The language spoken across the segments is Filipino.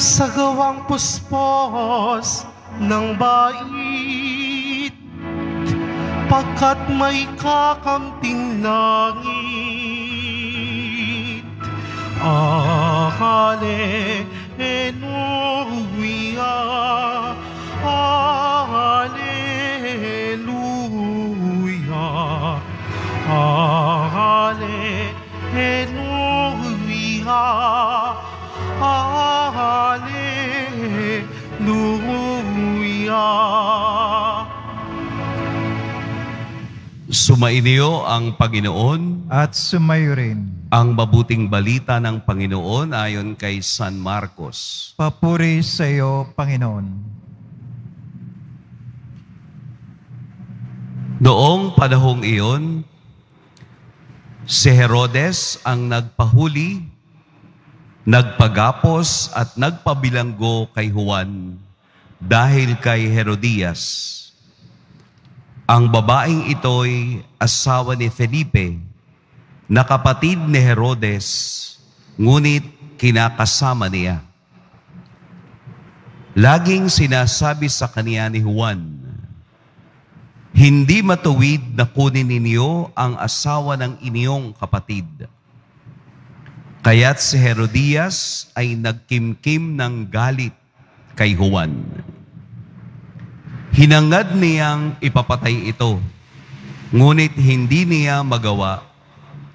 sa gawang puspos ng bait, pagkat may kakamting langit. Hallelujah, Hallelujah, Hallelujah, Hallelujah. Sumainyo ang Panginoon At sumayo rin. ang mabuting balita ng Panginoon ayon kay San Marcos. Papuri sa iyo, Panginoon. Noong panahong iyon, si Herodes ang nagpahuli, nagpagapos at nagpabilanggo kay Juan dahil kay Herodias. Ang babaeng ito'y asawa ni Felipe, na kapatid ni Herodes, ngunit kinakasama niya. Laging sinasabi sa kaniya ni Juan, "Hindi matuwid na kunin ninyo ang asawa ng inyong kapatid." Kaya't si Herodias ay nagkimkim ng galit kay Juan. Hinangad niyang ipapatay ito, ngunit hindi niya magawa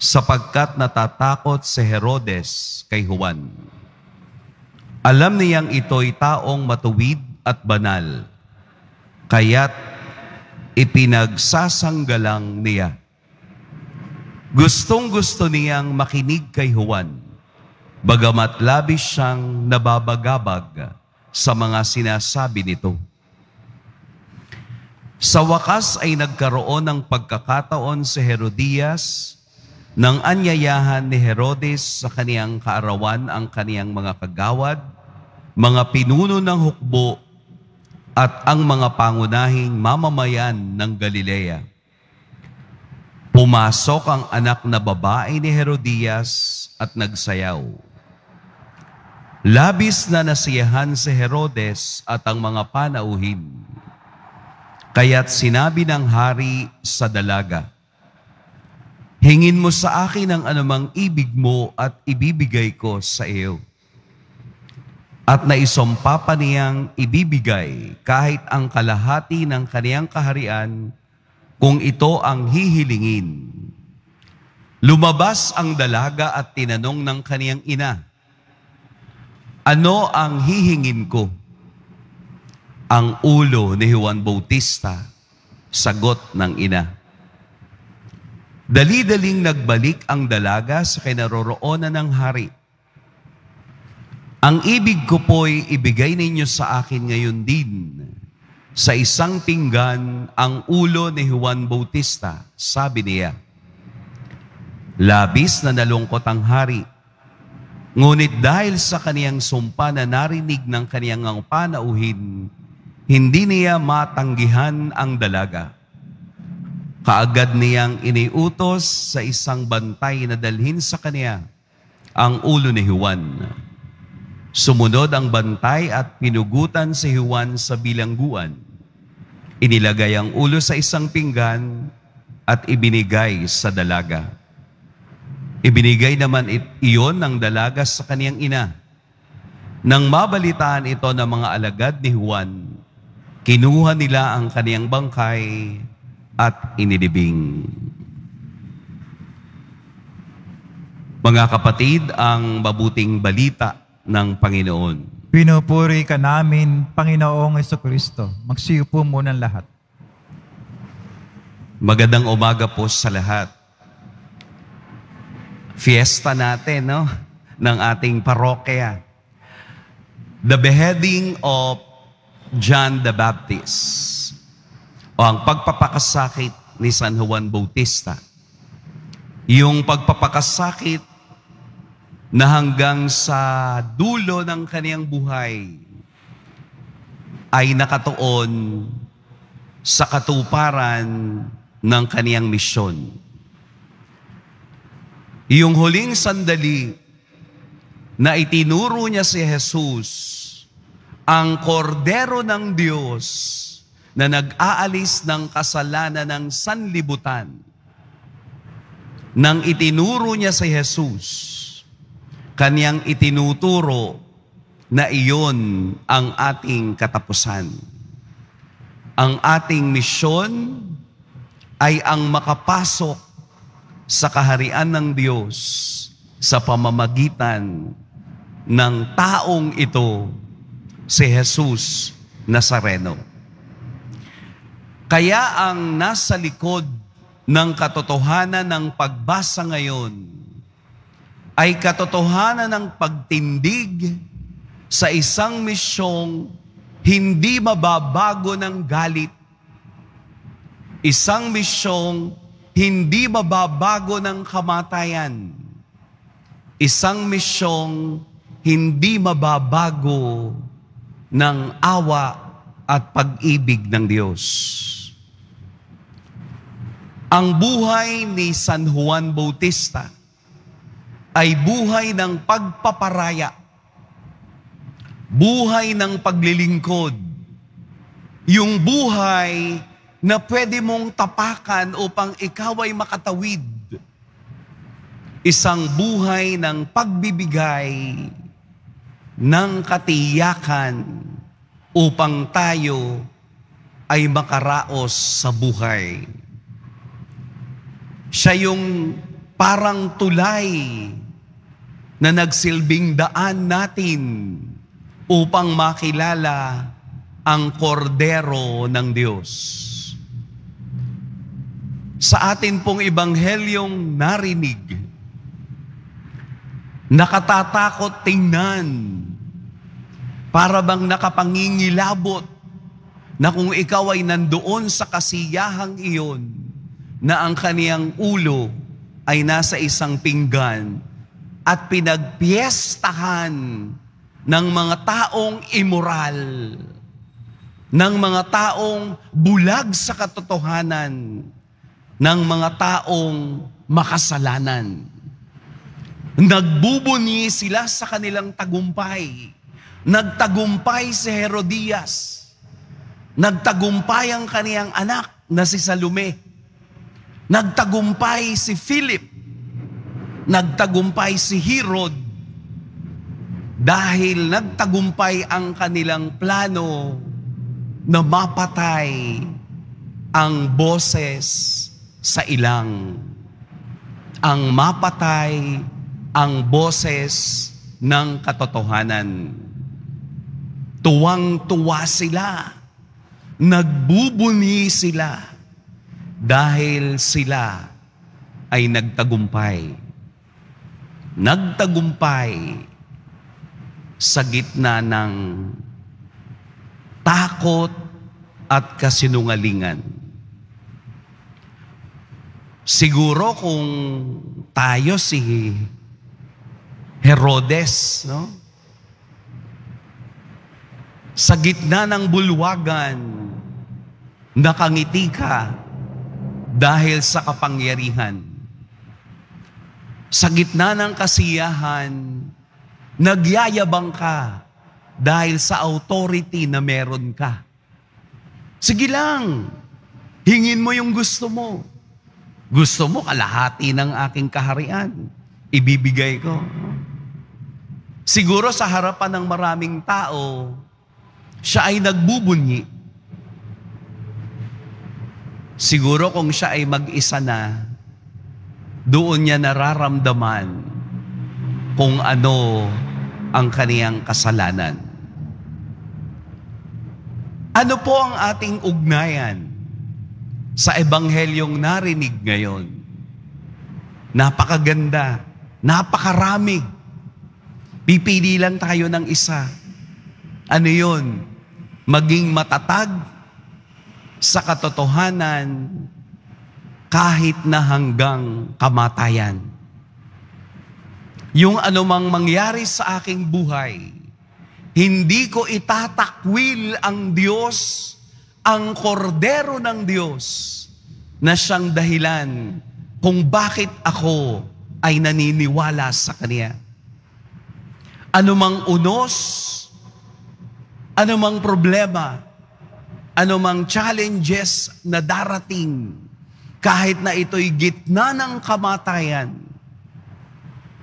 sapagkat natatakot si Herodes kay Juan. Alam niyang ito'y taong matuwid at banal, kaya't ipinagsasanggalang niya. Gustong-gusto niyang makinig kay Juan, bagamat labis siyang nababagabag sa mga sinasabi nito. Sa wakas ay nagkaroon ng pagkakataon si Herodias nang anyayahan ni Herodes sa kaniyang kaarawan ang kaniyang mga kagawad, mga pinuno ng hukbo at ang mga pangunahing mamamayan ng Galilea. Pumasok ang anak na babae ni Herodias at nagsayaw. Labis na nasiyahan si Herodes at ang mga panauhin. Kaya't sinabi ng hari sa dalaga, "Hingin mo sa akin ang anumang ibig mo at ibibigay ko sa iyo." At naisumpa pa niyang ibibigay kahit ang kalahati ng kaniyang kaharian kung ito ang hihilingin. Lumabas ang dalaga at tinanong ng kaniyang ina, "Ano ang hihingin ko?" "Ang ulo ni Juan Bautista," sagot ng ina. Dali-daling nagbalik ang dalaga sa kinaroroonan ng hari. "Ang ibig ko po'y ibigay ninyo sa akin ngayon din. Sa isang pinggan ang ulo ni Juan Bautista," sabi niya. Labis na nalungkot ang hari. Ngunit dahil sa kaniyang sumpa na narinig ng kaniyang panauhin, hindi niya matanggihan ang dalaga. Kaagad niyang iniutos sa isang bantay na dalhin sa kaniya ang ulo ni Juan. Sumunod ang bantay at pinugutan si Juan sa bilangguan. Inilagay ang ulo sa isang pinggan at ibinigay sa dalaga. Ibinigay naman iyon ng dalaga sa kaniyang ina. Nang mabalitaan ito ng mga alagad ni Juan, kinuha nila ang kaniyang bangkay at inilibing. Mga kapatid, ang mabuting balita ng Panginoon. Pinupuri ka namin, Panginoong Jesucristo. Magsiupo muna ang lahat. Magandang umaga po sa lahat. Fiesta natin, no? Ng ating parokya. The beheading of John the Baptist, o ang pagpapakasakit ni San Juan Bautista. Yung pagpapakasakit na hanggang sa dulo ng kaniyang buhay ay nakatuon sa katuparan ng kaniyang misyon. Yung huling sandali na itinuro niya si Jesus, ang kordero ng Diyos na nag-aalis ng kasalanan ng sanlibutan. Nang itinuro niya si Jesus, kaniyang itinuturo na iyon ang ating katapusan. Ang ating misyon ay ang makapasok sa kaharian ng Diyos sa pamamagitan ng taong ito, si Jesus Nazareno. Kaya ang nasa likod ng katotohanan ng pagbasa ngayon ay katotohanan ng pagtindig sa isang misyong hindi mababago ng galit. Isang misyong hindi mababago ng kamatayan. Isang misyong hindi mababago ng awa at pag-ibig ng Diyos. Ang buhay ni San Juan Bautista ay buhay ng pagpaparaya, buhay ng paglilingkod, yung buhay na pwede mong tapakan upang ikaw ay makatawid. Isang buhay ng pagbibigay ng katiyakan upang tayo ay makaraos sa buhay. Siya yung parang tulay na nagsilbing daan natin upang makilala ang kordero ng Diyos. Sa atin pong ebanghelyong narinig, nakatatakot tingnan, para bang nakapangingilabot na kung ikaw ay nandoon sa kasiyahang iyon, na ang kaniyang ulo ay nasa isang pinggan at pinagpiestahan ng mga taong immoral, ng mga taong bulag sa katotohanan, ng mga taong makasalanan. Nagbubuni sila sa kanilang tagumpay. Nagtagumpay si Herodias. Nagtagumpay ang kaniyang anak na si Salome. Nagtagumpay si Philip. Nagtagumpay si Herod. Dahil nagtagumpay ang kanilang plano na mapatay ang boses sa ilang. Ang mapatay ang boses ng katotohanan. Tuwang-tuwa sila. Nagbubuni sila. Dahil sila ay nagtagumpay. Nagtagumpay sa gitna ng takot at kasinungalingan. Siguro kung tayo si Herodes, no? Sa gitna ng bulwagan, nakangiti ka dahil sa kapangyarihan. Sa gitna ng kasiyahan, nagyayabang ka dahil sa authority na meron ka. Sige lang, hingin mo yung gusto mo. Gusto mo kalahati ng aking kaharian, ibibigay ko. Siguro sa harapan ng maraming tao, siya ay nagbubunyi. Siguro kung siya ay mag-isa na, doon niya nararamdaman kung ano ang kaniyang kasalanan. Ano po ang ating ugnayan sa ebanghelyong narinig ngayon? Napakaganda, napakarami. Pipili lang tayo ng isa. Ano yun? Maging matatag sa katotohanan kahit na hanggang kamatayan. Yung anumang mangyari sa aking buhay, hindi ko itatakwil ang Diyos, ang kordero ng Diyos, na siyang dahilan kung bakit ako ay naniniwala sa Kanya. Anumang unos, anumang problema, anumang challenges na darating, kahit na ito'y gitna ng kamatayan,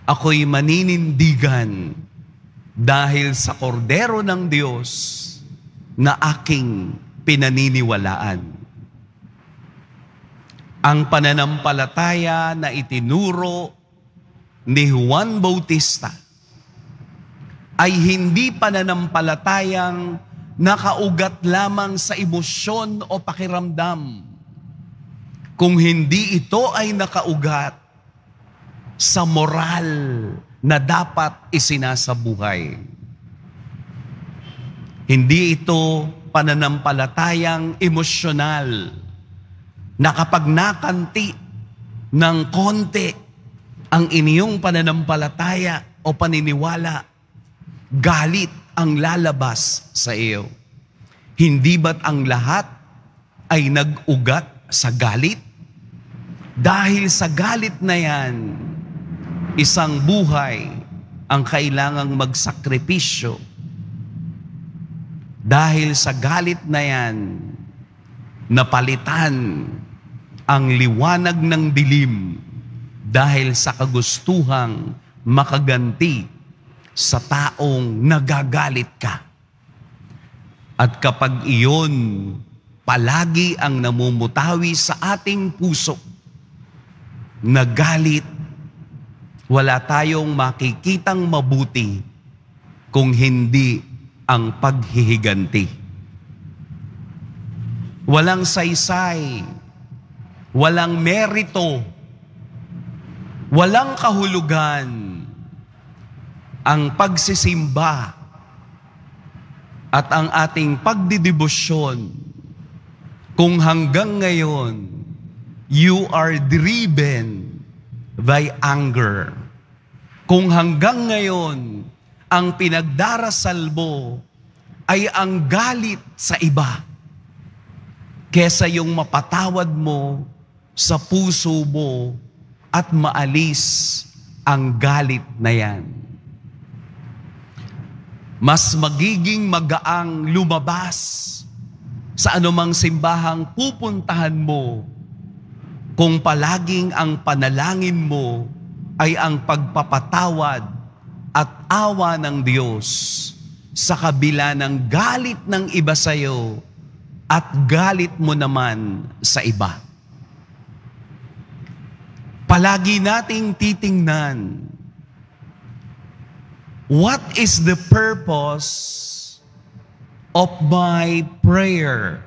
ako'y maninindigan dahil sa kordero ng Diyos na aking pinaniniwalaan. Ang pananampalataya na itinuro ni Juan Bautista ay hindi pananampalatayang nakaugat lamang sa emosyon o pakiramdam, kung hindi ito ay nakaugat sa moral na dapat isinasabuhay. Hindi ito pananampalatayang emosyonal na kapag nakanti ng konti ang inyong pananampalataya o paniniwala, galit ang lalabas sa iyo. Hindi ba't ang lahat ay nag-ugat sa galit? Dahil sa galit na yan, isang buhay ang kailangang magsakripisyo. Dahil sa galit na yan, napalitan ang liwanag ng dilim dahil sa kagustuhang makaganti sa taong nagagalit ka. At kapag iyon palagi ang namumutawi sa ating puso, nagalit, wala tayong makikitang mabuti kung hindi ang paghihiganti. Walang saysay, walang merito, walang kahulugan ang pagsisimba at ang ating pagdidibosyon kung hanggang ngayon you are driven by anger. Kung hanggang ngayon ang pinagdarasal mo ay ang galit sa iba, kesa yung mapatawad mo sa puso mo at maalis ang galit na yan. Mas magiging magaang lumabas sa anumang simbahang pupuntahan mo kung palaging ang panalangin mo ay ang pagpapatawad at awa ng Diyos sa kabila ng galit ng iba sa iyo at galit mo naman sa iba. Palagi nating titingnan, what is the purpose of my prayer?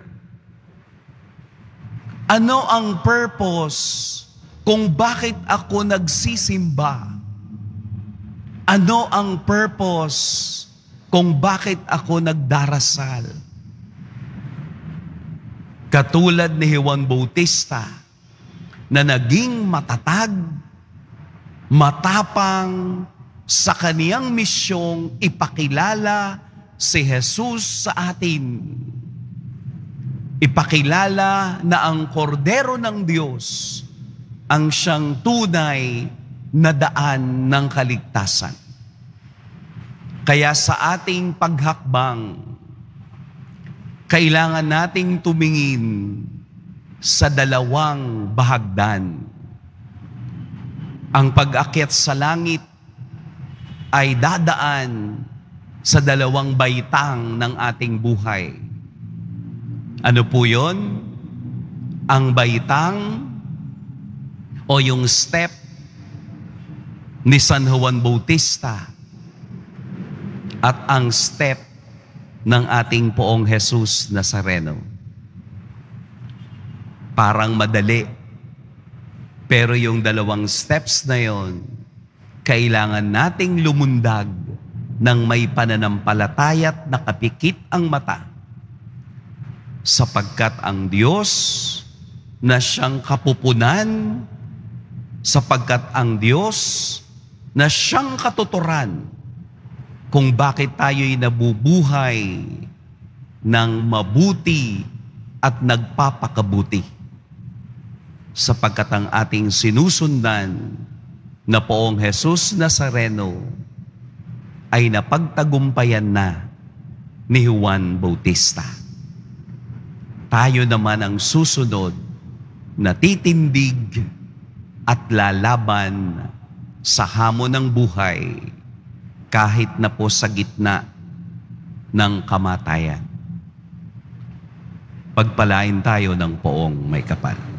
Ano ang purpose kung bakit ako nagsisimba? Ano ang purpose kung bakit ako nagdarasal? Katulad ni Juan Bautista na naging matatag, matapang sa kaniyang misyong ipakilala si Jesus sa atin. Ipakilala na ang kordero ng Diyos ang siyang tunay na daan ng kaligtasan. Kaya sa ating paghakbang, kailangan nating tumingin sa dalawang bahagdan. Ang pag-akyat sa langit ay dadaan sa dalawang baitang ng ating buhay. Ano po yun? Ang baitang o yung step ni San Juan Bautista at ang step ng ating Poong Jesus Nazareno. Parang madali, pero yung dalawang steps na yon, kailangan nating lumundag ng may pananampalataya at nakapikit ang mata, sapagkat ang Diyos na siyang kapupunan, sapagkat ang Diyos na siyang katuturan kung bakit tayo'y nabubuhay ng mabuti at nagpapakabuti. Sapagkat ang ating sinusundan na Poong Jesus Nazareno ay napagtagumpayan na ni Juan Bautista. Tayo naman ang susunod na titindig at lalaban sa hamon ng buhay kahit na po sa gitna ng kamatayan. Pagpalain tayo ng poong may kapal.